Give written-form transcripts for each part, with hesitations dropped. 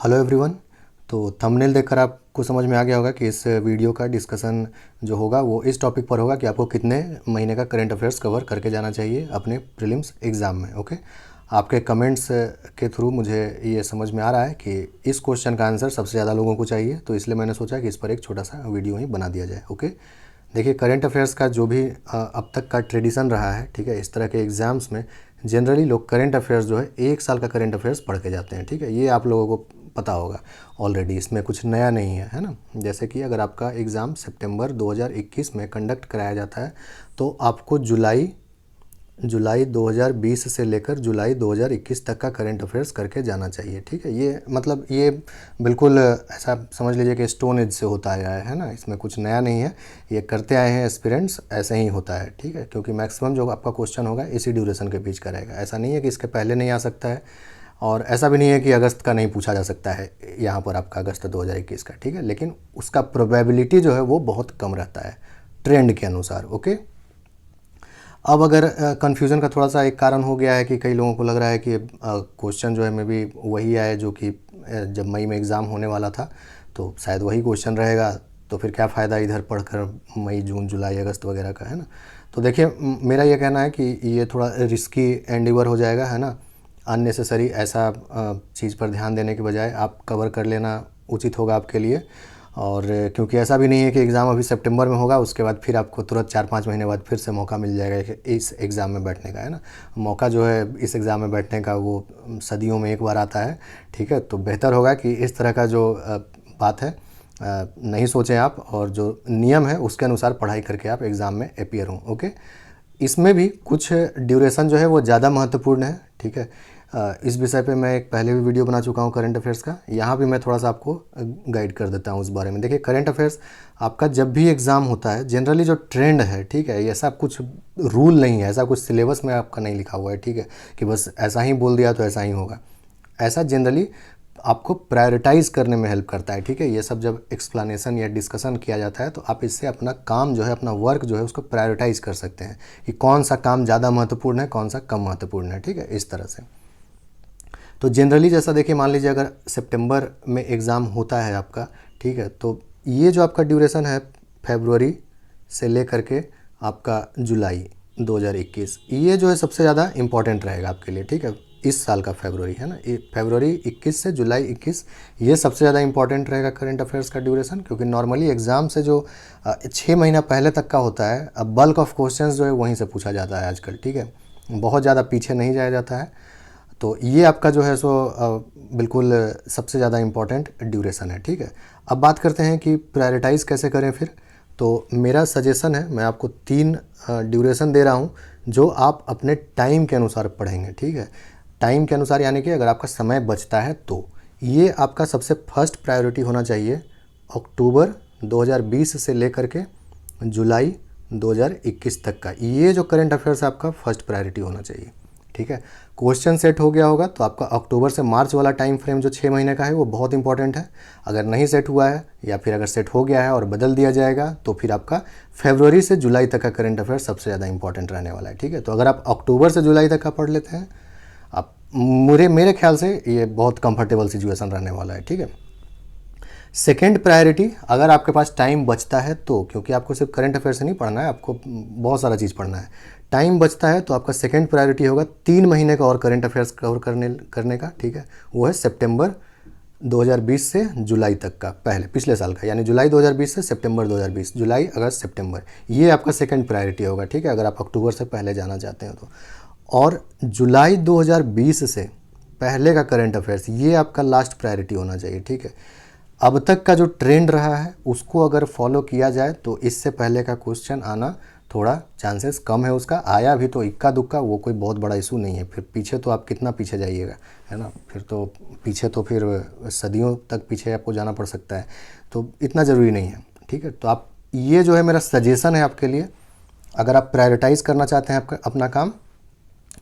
Hello everyone. तो thumbnail देखकर आपको समझ में आ गया होगा कि इस वीडियो का डिस्कशन जो होगा वो इस टॉपिक पर होगा कि आपको कितने महीने का करंट अफेयर्स कवर करके जाना चाहिए अपने प्रीलिम्स एग्ज़ाम में। ओके, आपके कमेंट्स के थ्रू मुझे ये समझ में आ रहा है कि इस क्वेश्चन का आंसर सबसे ज़्यादा लोगों को चाहिए, तो इसलिए मैंने सोचा कि इस पर एक छोटा सा वीडियो ही बना दिया जाए। ओके, देखिए करंट अफेयर्स का जो भी अब तक का ट्रेडिशन रहा है, ठीक है, इस तरह के एग्ज़ाम्स में जनरली लोग करंट अफेयर्स जो है 1 साल का करंट अफेयर्स पढ़ के जाते हैं। ठीक है, ये आप लोगों को पता होगा ऑलरेडी, इसमें कुछ नया नहीं है ना। जैसे कि अगर आपका एग्ज़ाम सितंबर 2021 में कंडक्ट कराया जाता है तो आपको जुलाई 2020 से लेकर जुलाई 2021 तक का करंट अफेयर्स करके जाना चाहिए। ठीक है, ये मतलब ये बिल्कुल ऐसा समझ लीजिए कि स्टोन एज से होता आया है ना, इसमें कुछ नया नहीं है, ये करते आए हैं एस्पिरेंट्स, ऐसे ही होता है। ठीक है, क्योंकि मैक्सिमम जो आपका क्वेश्चन होगा इसी ड्यूरेशन के बीच का रहेगा। ऐसा नहीं है कि इसके पहले नहीं आ सकता है, और ऐसा भी नहीं है कि अगस्त का नहीं पूछा जा सकता है यहाँ पर आपका अगस्त 2021 का। ठीक है, लेकिन उसका प्रोबेबिलिटी जो है वो बहुत कम रहता है ट्रेंड के अनुसार। ओके, अब अगर कन्फ्यूज़न का थोड़ा सा एक कारण हो गया है कि कई लोगों को लग रहा है कि क्वेश्चन जो है मे बी वही आए जो कि जब मई में एग्ज़ाम होने वाला था, तो शायद वही क्वेश्चन रहेगा, तो फिर क्या फ़ायदा इधर पढ़कर मई जून जुलाई अगस्त वगैरह का, है ना। तो देखिए मेरा ये कहना है कि ये थोड़ा रिस्की एंडिवर हो जाएगा, है ना। अननेसेसरी ऐसा चीज़ पर ध्यान देने के बजाय आप कवर कर लेना उचित होगा आपके लिए। और क्योंकि ऐसा भी नहीं है कि एग्ज़ाम अभी सितंबर में होगा, उसके बाद फिर आपको तुरंत 4-5 महीने बाद फिर से मौका मिल जाएगा कि इस एग्ज़ाम में बैठने का, है ना। मौका जो है इस एग्ज़ाम में बैठने का वो सदियों में एक बार आता है। ठीक है, तो बेहतर होगा कि इस तरह का जो बात है नहीं सोचें आप, और जो नियम है उसके अनुसार पढ़ाई करके आप एग्ज़ाम में अपीयर हों। ओके, इसमें भी कुछ ड्यूरेशन जो है वो ज़्यादा महत्वपूर्ण है। ठीक है, इस विषय पे मैं एक पहले भी वीडियो बना चुका हूँ करंट अफेयर्स का, यहाँ भी मैं थोड़ा सा आपको गाइड कर देता हूँ उस बारे में। देखिए करंट अफेयर्स आपका जब भी एग्ज़ाम होता है जनरली जो ट्रेंड है, ठीक है, ऐसा कुछ रूल नहीं है, ऐसा कुछ सिलेबस में आपका नहीं लिखा हुआ है, ठीक है, कि बस ऐसा ही बोल दिया तो ऐसा ही होगा। ऐसा जनरली आपको प्रायोरिटाइज़ करने में हेल्प करता है। ठीक है, ये सब जब एक्सप्लेनेशन या डिस्कशन किया जाता है तो आप इससे अपना काम जो है, अपना वर्क जो है उसको प्रायोरिटाइज़ कर सकते हैं कि कौन सा काम ज़्यादा महत्वपूर्ण है, कौन सा कम महत्वपूर्ण है। ठीक है, इस तरह से। तो जनरली जैसा देखिए, मान लीजिए अगर सितंबर में एग्ज़ाम होता है आपका, ठीक है, तो ये जो आपका ड्यूरेशन है फरवरी से लेकर के आपका जुलाई 2021, ये जो है सबसे ज़्यादा इम्पॉर्टेंट रहेगा आपके लिए। ठीक है, इस साल का फरवरी है ना, फरवरी 21 से जुलाई 21, ये सबसे ज़्यादा इंपॉर्टेंट रहेगा करंट अफेयर्स का ड्यूरेशन, क्योंकि नॉर्मली एग्ज़ाम से जो 6 महीना पहले तक का होता है, अब बल्क ऑफ क्वेश्चंस जो है वहीं से पूछा जाता है आजकल। ठीक है, बहुत ज़्यादा पीछे नहीं जाया जाता है। तो ये आपका जो है सो बिल्कुल सबसे ज़्यादा इम्पॉर्टेंट ड्यूरेशन है। ठीक है, अब बात करते हैं कि प्रायोरिटाइज़ कैसे करें फिर। तो मेरा सजेशन है, मैं आपको 3 ड्यूरेशन दे रहा हूँ जो आप अपने टाइम के अनुसार पढ़ेंगे। ठीक है, टाइम के अनुसार यानी कि अगर आपका समय बचता है तो ये आपका सबसे फर्स्ट प्रायोरिटी होना चाहिए अक्टूबर 2020 से लेकर के जुलाई 2021 तक का। ये जो करंट अफेयर्स आपका फर्स्ट प्रायोरिटी होना चाहिए। ठीक है, क्वेश्चन सेट हो गया होगा तो आपका अक्टूबर से मार्च वाला टाइम फ्रेम जो 6 महीने का है वो बहुत इंपॉर्टेंट है। अगर नहीं सेट हुआ है या फिर अगर सेट हो गया है और बदल दिया जाएगा तो फिर आपका फरवरी से जुलाई तक का करंट अफेयर सबसे ज़्यादा इंपॉर्टेंट रहने वाला है। ठीक है, तो अगर आप अक्टूबर से जुलाई तक का पढ़ लेते हैं, आप मेरे ख्याल से ये बहुत कंफर्टेबल सिचुएशन रहने वाला है। ठीक है, सेकेंड प्रायोरिटी अगर आपके पास टाइम बचता है तो, क्योंकि आपको सिर्फ करंट अफेयर से नहीं पढ़ना है, आपको बहुत सारा चीज़ पढ़ना है, टाइम बचता है तो आपका सेकेंड प्रायोरिटी होगा 3 महीने का और करंट अफेयर्स कवर करने का। ठीक है, वो है सितंबर 2020 से जुलाई तक का, पहले पिछले साल का, यानी जुलाई 2020 से सितंबर 2020, जुलाई अगस्त सितंबर, ये आपका सेकेंड प्रायोरिटी होगा। ठीक है, अगर आप अक्टूबर से पहले जाना चाहते हैं तो। और जुलाई 2020 से पहले का करंट अफेयर्स ये आपका लास्ट प्रायोरिटी होना चाहिए। ठीक है, अब तक का जो ट्रेंड रहा है उसको अगर फॉलो किया जाए तो इससे पहले का क्वेश्चन आना थोड़ा चांसेस कम है उसका, आया भी तो इक्का दुक्का, वो कोई बहुत बड़ा इशू नहीं है। फिर पीछे तो आप कितना पीछे जाइएगा, है ना, फिर तो पीछे तो फिर सदियों तक पीछे आपको जाना पड़ सकता है, तो इतना ज़रूरी नहीं है। ठीक है, तो आप ये जो है मेरा सजेशन है आपके लिए, अगर आप प्रायोरिटाइज़ करना चाहते हैं आपका अपना काम,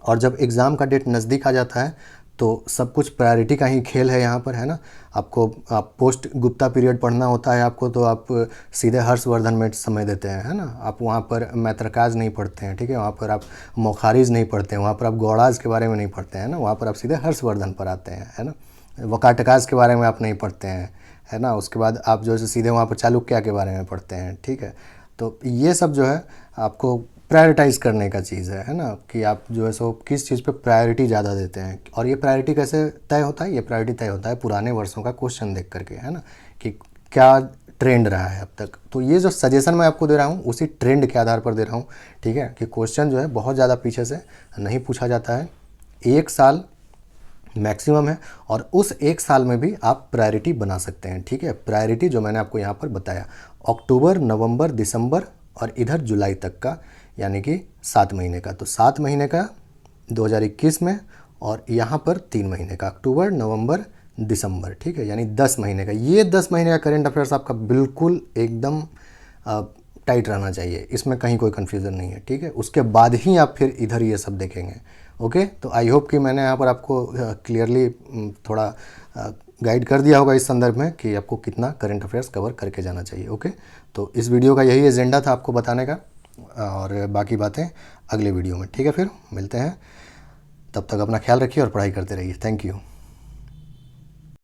और जब एग्ज़ाम का डेट नज़दीक आ जाता है तो सब कुछ प्रायोरिटी का ही खेल है यहाँ पर, है ना। आपको आप पोस्ट गुप्ता पीरियड पढ़ना होता है आपको, तो आप सीधे हर्षवर्धन में समय देते हैं, है ना। आप वहाँ पर मैत्रकाज नहीं पढ़ते हैं, ठीक है, वहाँ पर आप मोखारिज नहीं पढ़ते हैं, वहाँ पर आप गौड़ाज के बारे में नहीं पढ़ते हैं ना, वहाँ पर आप सीधे हर्षवर्धन पर आते हैं, है ना। वकाटकास के बारे में आप नहीं पढ़ते हैं, है ना। उसके बाद आप जो है सीधे वहाँ पर चालुक्य के बारे में पढ़ते हैं, ठीक है। तो ये सब जो है आपको प्रायोरिटाइज करने का चीज़ है ना, कि आप जो है सो किस चीज़ पे प्रायोरिटी ज़्यादा देते हैं। और ये प्रायोरिटी कैसे तय होता है? ये प्रायोरिटी तय होता है पुराने वर्षों का क्वेश्चन देख करके, है ना, कि क्या ट्रेंड रहा है अब तक। तो ये जो सजेशन मैं आपको दे रहा हूँ उसी ट्रेंड के आधार पर दे रहा हूँ, ठीक है, कि क्वेश्चन जो है बहुत ज़्यादा पीछे से नहीं पूछा जाता है, 1 साल मैक्सिमम है, और उस 1 साल में भी आप प्रायोरिटी बना सकते हैं, ठीक है। प्रायोरिटी जो मैंने आपको यहाँ पर बताया, अक्टूबर, नवंबर, दिसंबर और इधर जुलाई तक का, यानी कि 7 महीने का। तो 7 महीने का 2021 में, और यहाँ पर 3 महीने का, अक्टूबर, नवंबर, दिसंबर, ठीक है, यानी 10 महीने का। ये 10 महीने का करंट अफेयर्स आपका बिल्कुल एकदम टाइट रहना चाहिए, इसमें कहीं कोई कन्फ्यूज़न नहीं है, ठीक है। उसके बाद ही आप फिर इधर ये सब देखेंगे, ओके। तो आई होप कि मैंने यहाँ पर आपको क्लियरली थोड़ा गाइड कर दिया होगा इस संदर्भ में कि आपको कितना करंट अफेयर्स कवर करके जाना चाहिए, ओके। तो इस वीडियो का यही एजेंडा था आपको बताने का, और बाकी बातें अगले वीडियो में, ठीक है। फिर मिलते हैं, तब तक अपना ख्याल रखिए और पढ़ाई करते रहिए। Thank you.